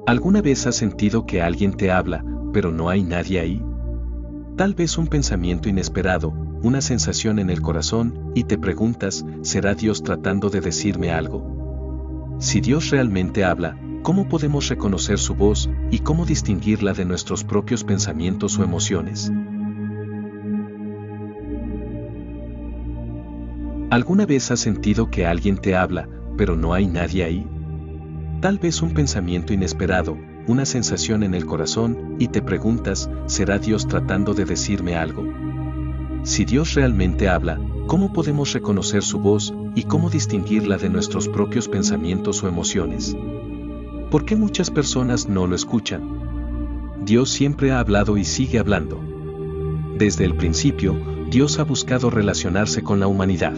¿Alguna vez has sentido que alguien te habla, pero no hay nadie ahí? Tal vez un pensamiento inesperado, una sensación en el corazón, y te preguntas, ¿será Dios tratando de decirme algo? Si Dios realmente habla, ¿cómo podemos reconocer su voz y cómo distinguirla de nuestros propios pensamientos o emociones? ¿Alguna vez has sentido que alguien te habla, pero no hay nadie ahí? Tal vez un pensamiento inesperado, una sensación en el corazón, y te preguntas, ¿será Dios tratando de decirme algo? Si Dios realmente habla, ¿cómo podemos reconocer su voz y cómo distinguirla de nuestros propios pensamientos o emociones? ¿Por qué muchas personas no lo escuchan? Dios siempre ha hablado y sigue hablando. Desde el principio, Dios ha buscado relacionarse con la humanidad.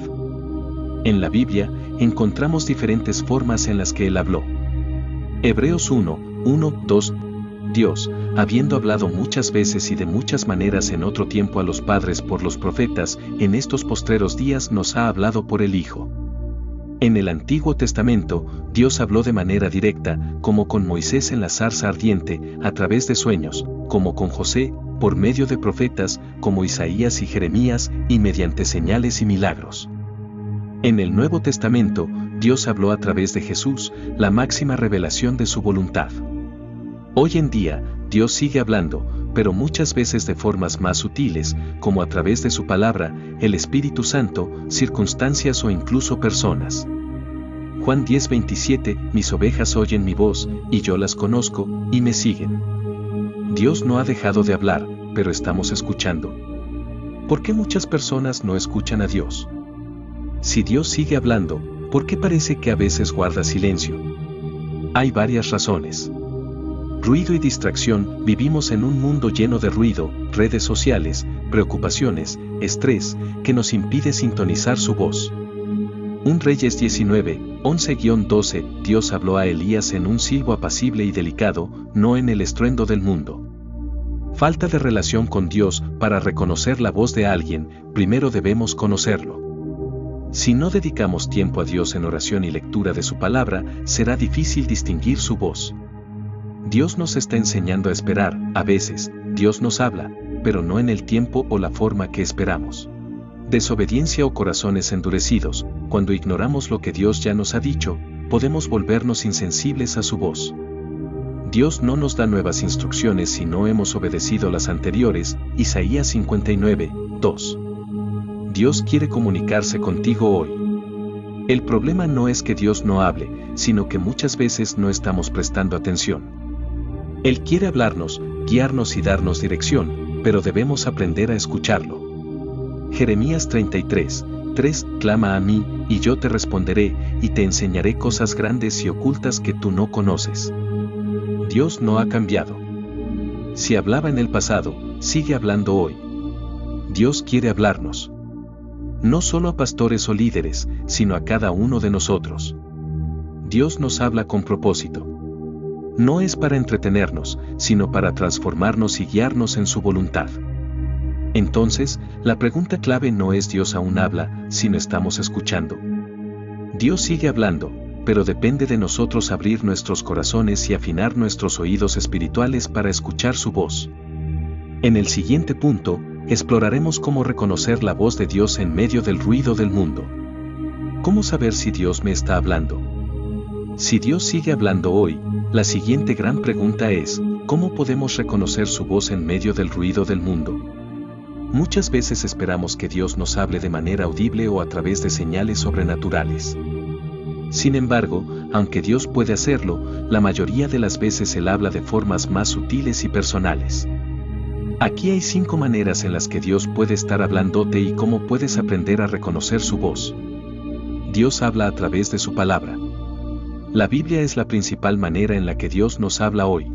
En la Biblia, encontramos diferentes formas en las que Él habló. Hebreos 1:1-2 Dios, habiendo hablado muchas veces y de muchas maneras en otro tiempo a los padres por los profetas, en estos postreros días nos ha hablado por el Hijo. En el Antiguo Testamento, Dios habló de manera directa, como con Moisés en la zarza ardiente, a través de sueños, como con José, por medio de profetas, como Isaías y Jeremías, y mediante señales y milagros. En el Nuevo Testamento, Dios habló a través de Jesús, la máxima revelación de su voluntad. Hoy en día, Dios sigue hablando, pero muchas veces de formas más sutiles, como a través de su palabra, el Espíritu Santo, circunstancias o incluso personas. Juan 10:27, mis ovejas oyen mi voz, y yo las conozco, y me siguen. Dios no ha dejado de hablar, pero estamos escuchando. ¿Por qué muchas personas no escuchan a Dios? Si Dios sigue hablando, ¿por qué parece que a veces guarda silencio? Hay varias razones. Ruido y distracción. Vivimos en un mundo lleno de ruido, redes sociales, preocupaciones, estrés, que nos impide sintonizar su voz. 1 Reyes 19:11-12 Dios habló a Elías en un silbo apacible y delicado, no en el estruendo del mundo. Falta de relación con Dios. Para reconocer la voz de alguien, primero debemos conocerlo. Si no dedicamos tiempo a Dios en oración y lectura de su palabra, será difícil distinguir su voz. Dios nos está enseñando a esperar. A veces, Dios nos habla, pero no en el tiempo o la forma que esperamos. Desobediencia o corazones endurecidos. Cuando ignoramos lo que Dios ya nos ha dicho, podemos volvernos insensibles a su voz. Dios no nos da nuevas instrucciones si no hemos obedecido las anteriores. Isaías 59:2. Dios quiere comunicarse contigo hoy. El problema no es que Dios no hable, sino que muchas veces no estamos prestando atención. Él quiere hablarnos, guiarnos y darnos dirección, pero debemos aprender a escucharlo. Jeremías 33:3 Clama a mí, y yo te responderé, y te enseñaré cosas grandes y ocultas que tú no conoces. Dios no ha cambiado. Si hablaba en el pasado, sigue hablando hoy. Dios quiere hablarnos. No solo a pastores o líderes, sino a cada uno de nosotros. Dios nos habla con propósito. No es para entretenernos, sino para transformarnos y guiarnos en su voluntad. Entonces, la pregunta clave no es Dios aún habla, sino estamos escuchando. Dios sigue hablando, pero depende de nosotros abrir nuestros corazones y afinar nuestros oídos espirituales para escuchar su voz. En el siguiente punto, exploraremos cómo reconocer la voz de Dios en medio del ruido del mundo. ¿Cómo saber si Dios me está hablando? Si Dios sigue hablando hoy, la siguiente gran pregunta es, ¿cómo podemos reconocer su voz en medio del ruido del mundo? Muchas veces esperamos que Dios nos hable de manera audible o a través de señales sobrenaturales. Sin embargo, aunque Dios puede hacerlo, la mayoría de las veces Él habla de formas más sutiles y personales. Aquí hay 5 maneras en las que Dios puede estar hablándote y cómo puedes aprender a reconocer su voz. Dios habla a través de su palabra. La Biblia es la principal manera en la que Dios nos habla hoy.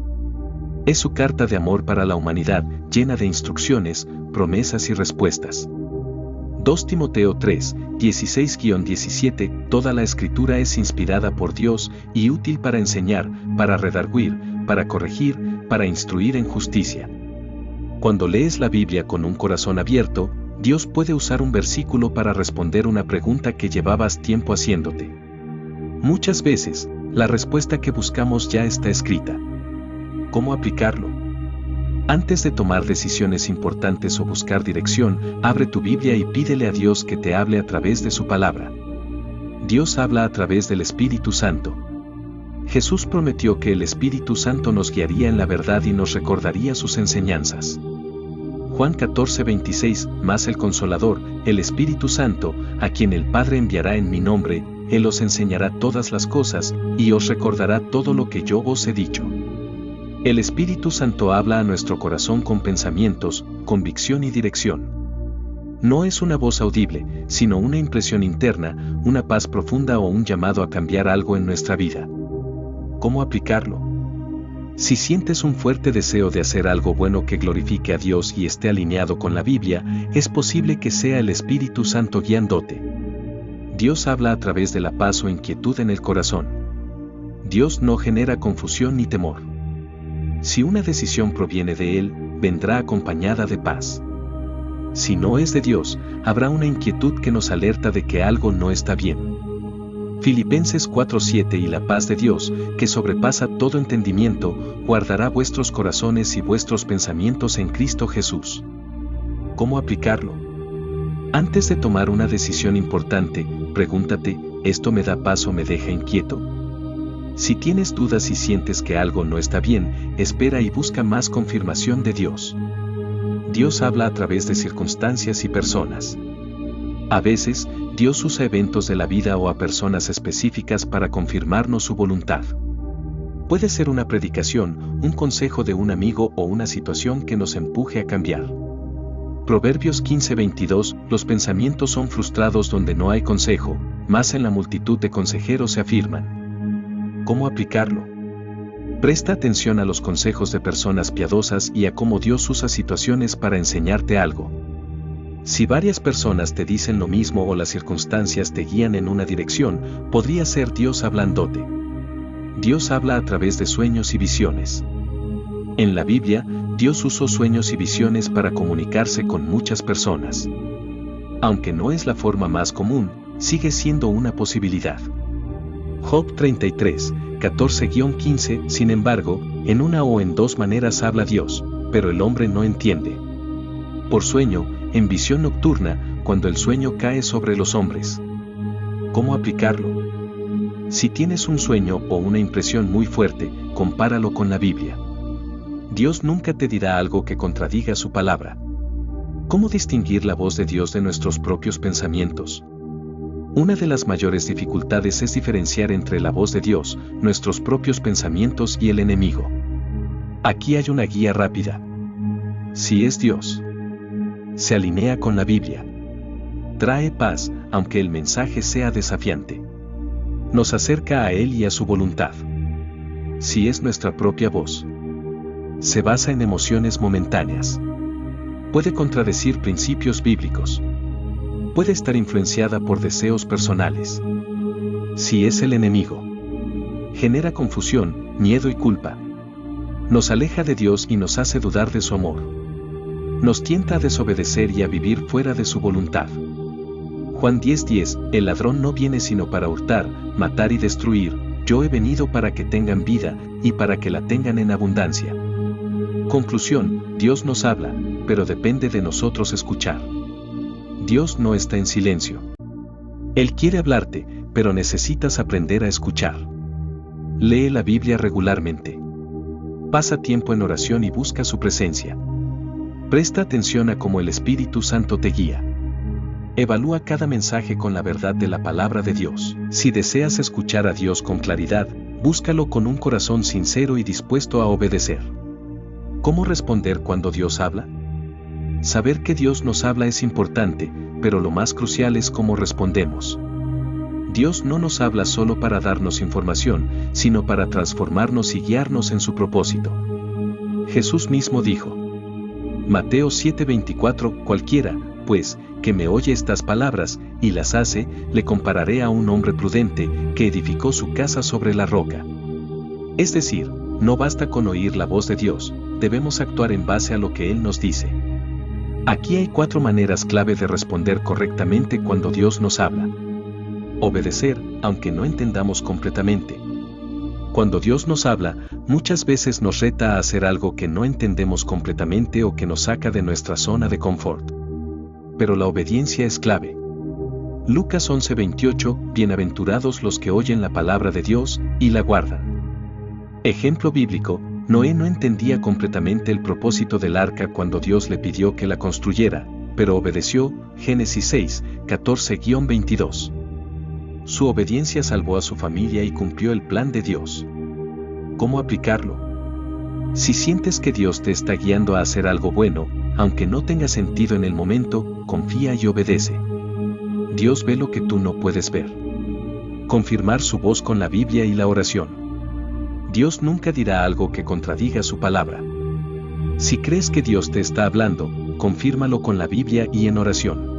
Es su carta de amor para la humanidad, llena de instrucciones, promesas y respuestas. 2 Timoteo 3:16-17 Toda la Escritura es inspirada por Dios y útil para enseñar, para redarguir, para corregir, para instruir en justicia. Cuando lees la Biblia con un corazón abierto, Dios puede usar un versículo para responder una pregunta que llevabas tiempo haciéndote. Muchas veces, la respuesta que buscamos ya está escrita. ¿Cómo aplicarlo? Antes de tomar decisiones importantes o buscar dirección, abre tu Biblia y pídele a Dios que te hable a través de su palabra. Dios habla a través del Espíritu Santo. Jesús prometió que el Espíritu Santo nos guiaría en la verdad y nos recordaría sus enseñanzas. Juan 14:26, mas el Consolador, el Espíritu Santo, a quien el Padre enviará en mi nombre, Él os enseñará todas las cosas, y os recordará todo lo que yo os he dicho. El Espíritu Santo habla a nuestro corazón con pensamientos, convicción y dirección. No es una voz audible, sino una impresión interna, una paz profunda o un llamado a cambiar algo en nuestra vida. ¿Cómo aplicarlo? Si sientes un fuerte deseo de hacer algo bueno que glorifique a Dios y esté alineado con la Biblia, es posible que sea el Espíritu Santo guiándote. Dios habla a través de la paz o inquietud en el corazón. Dios no genera confusión ni temor. Si una decisión proviene de Él, vendrá acompañada de paz. Si no es de Dios, habrá una inquietud que nos alerta de que algo no está bien. Filipenses 4:7 Y la paz de Dios, que sobrepasa todo entendimiento, guardará vuestros corazones y vuestros pensamientos en Cristo Jesús. ¿Cómo aplicarlo? Antes de tomar una decisión importante, pregúntate, ¿esto me da paz o me deja inquieto? Si tienes dudas y sientes que algo no está bien, espera y busca más confirmación de Dios. Dios habla a través de circunstancias y personas. A veces, Dios usa eventos de la vida o a personas específicas para confirmarnos su voluntad. Puede ser una predicación, un consejo de un amigo o una situación que nos empuje a cambiar. Proverbios 15:22, los pensamientos son frustrados donde no hay consejo, mas en la multitud de consejeros se afirman. ¿Cómo aplicarlo? Presta atención a los consejos de personas piadosas y a cómo Dios usa situaciones para enseñarte algo. Si varias personas te dicen lo mismo o las circunstancias te guían en una dirección, podría ser Dios hablándote. Dios habla a través de sueños y visiones. En la Biblia, Dios usó sueños y visiones para comunicarse con muchas personas. Aunque no es la forma más común, sigue siendo una posibilidad. Job 33:14-15 Sin embargo, en una o en dos maneras habla Dios, pero el hombre no entiende. Por sueño, en visión nocturna, cuando el sueño cae sobre los hombres. ¿Cómo aplicarlo? Si tienes un sueño o una impresión muy fuerte, compáralo con la Biblia. Dios nunca te dirá algo que contradiga su palabra. ¿Cómo distinguir la voz de Dios de nuestros propios pensamientos? Una de las mayores dificultades es diferenciar entre la voz de Dios, nuestros propios pensamientos y el enemigo. Aquí hay una guía rápida. Si es Dios, se alinea con la Biblia. Trae paz, aunque el mensaje sea desafiante. Nos acerca a Él y a su voluntad. Si es nuestra propia voz, se basa en emociones momentáneas. Puede contradecir principios bíblicos. Puede estar influenciada por deseos personales. Si es el enemigo, genera confusión, miedo y culpa. Nos aleja de Dios y nos hace dudar de su amor. Nos tienta a desobedecer y a vivir fuera de su voluntad. Juan 10:10, el ladrón no viene sino para hurtar, matar y destruir, yo he venido para que tengan vida, y para que la tengan en abundancia. Conclusión, Dios nos habla, pero depende de nosotros escuchar. Dios no está en silencio. Él quiere hablarte, pero necesitas aprender a escuchar. Lee la Biblia regularmente. Pasa tiempo en oración y busca su presencia. Presta atención a cómo el Espíritu Santo te guía. Evalúa cada mensaje con la verdad de la palabra de Dios. Si deseas escuchar a Dios con claridad, búscalo con un corazón sincero y dispuesto a obedecer. ¿Cómo responder cuando Dios habla? Saber que Dios nos habla es importante, pero lo más crucial es cómo respondemos. Dios no nos habla solo para darnos información, sino para transformarnos y guiarnos en su propósito. Jesús mismo dijo, Mateo 7:24, cualquiera, pues, que me oye estas palabras, y las hace, le compararé a un hombre prudente, que edificó su casa sobre la roca. Es decir, no basta con oír la voz de Dios, debemos actuar en base a lo que Él nos dice. Aquí hay 4 maneras clave de responder correctamente cuando Dios nos habla. Obedecer, aunque no entendamos completamente. Cuando Dios nos habla, muchas veces nos reta a hacer algo que no entendemos completamente o que nos saca de nuestra zona de confort. Pero la obediencia es clave. Lucas 11:28, bienaventurados los que oyen la palabra de Dios y la guardan. Ejemplo bíblico, Noé no entendía completamente el propósito del arca cuando Dios le pidió que la construyera, pero obedeció, Génesis 6, 14-22. Su obediencia salvó a su familia y cumplió el plan de Dios. ¿Cómo aplicarlo? Si sientes que Dios te está guiando a hacer algo bueno, aunque no tenga sentido en el momento, confía y obedece. Dios ve lo que tú no puedes ver. Confirmar su voz con la Biblia y la oración. Dios nunca dirá algo que contradiga su palabra. Si crees que Dios te está hablando, confírmalo con la Biblia y en oración.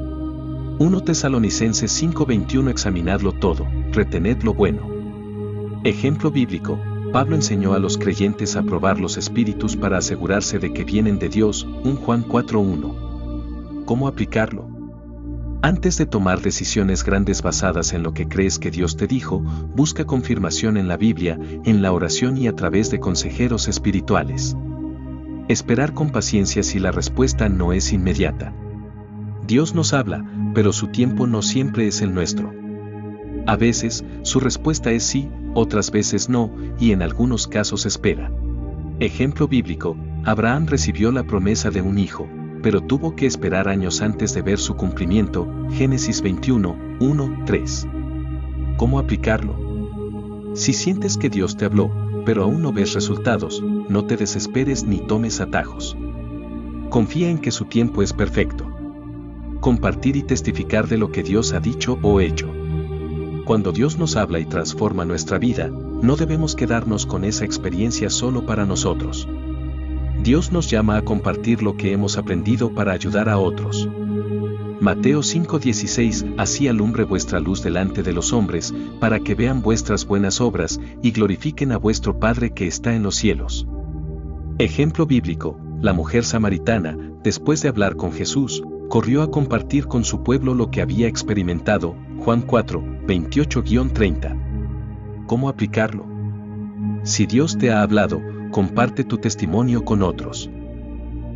1 Tesalonicenses 5:21 Examinadlo todo, retened lo bueno. Ejemplo bíblico, Pablo enseñó a los creyentes a probar los espíritus para asegurarse de que vienen de Dios, 1 Juan 4:1. ¿Cómo aplicarlo? Antes de tomar decisiones grandes basadas en lo que crees que Dios te dijo, busca confirmación en la Biblia, en la oración y a través de consejeros espirituales. Esperar con paciencia si la respuesta no es inmediata. Dios nos habla, pero su tiempo no siempre es el nuestro. A veces, su respuesta es sí, otras veces no, y en algunos casos espera. Ejemplo bíblico, Abraham recibió la promesa de un hijo, pero tuvo que esperar años antes de ver su cumplimiento, Génesis 21, 1-3. ¿Cómo aplicarlo? Si sientes que Dios te habló, pero aún no ves resultados, no te desesperes ni tomes atajos. Confía en que su tiempo es perfecto. Compartir y testificar de lo que Dios ha dicho o hecho. Cuando Dios nos habla y transforma nuestra vida, no debemos quedarnos con esa experiencia solo para nosotros. Dios nos llama a compartir lo que hemos aprendido para ayudar a otros. Mateo 5:16, así alumbre vuestra luz delante de los hombres, para que vean vuestras buenas obras y glorifiquen a vuestro Padre que está en los cielos. Ejemplo bíblico, la mujer samaritana, después de hablar con Jesús, corrió a compartir con su pueblo lo que había experimentado, Juan 4, 28-30. ¿Cómo aplicarlo? Si Dios te ha hablado, comparte tu testimonio con otros.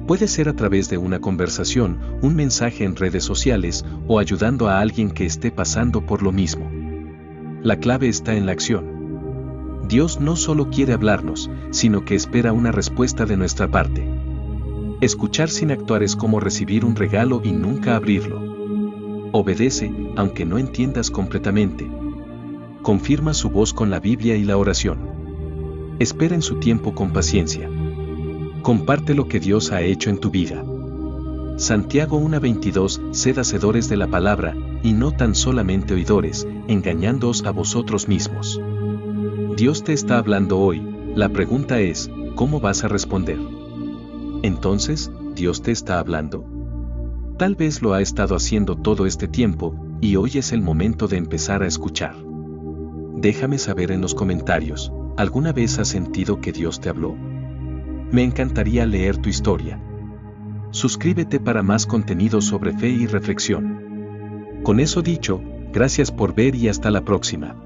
Puede ser a través de una conversación, un mensaje en redes sociales o ayudando a alguien que esté pasando por lo mismo. La clave está en la acción. Dios no solo quiere hablarnos, sino que espera una respuesta de nuestra parte. Escuchar sin actuar es como recibir un regalo y nunca abrirlo. Obedece, aunque no entiendas completamente. Confirma su voz con la Biblia y la oración. Espera en su tiempo con paciencia. Comparte lo que Dios ha hecho en tu vida. Santiago 1:22, sed hacedores de la palabra, y no tan solamente oidores, engañándoos a vosotros mismos. Dios te está hablando hoy, la pregunta es, ¿cómo vas a responder? Entonces, ¿Dios te está hablando? Tal vez lo ha estado haciendo todo este tiempo, y hoy es el momento de empezar a escuchar. Déjame saber en los comentarios, ¿alguna vez has sentido que Dios te habló? Me encantaría leer tu historia. Suscríbete para más contenido sobre fe y reflexión. Con eso dicho, gracias por ver y hasta la próxima.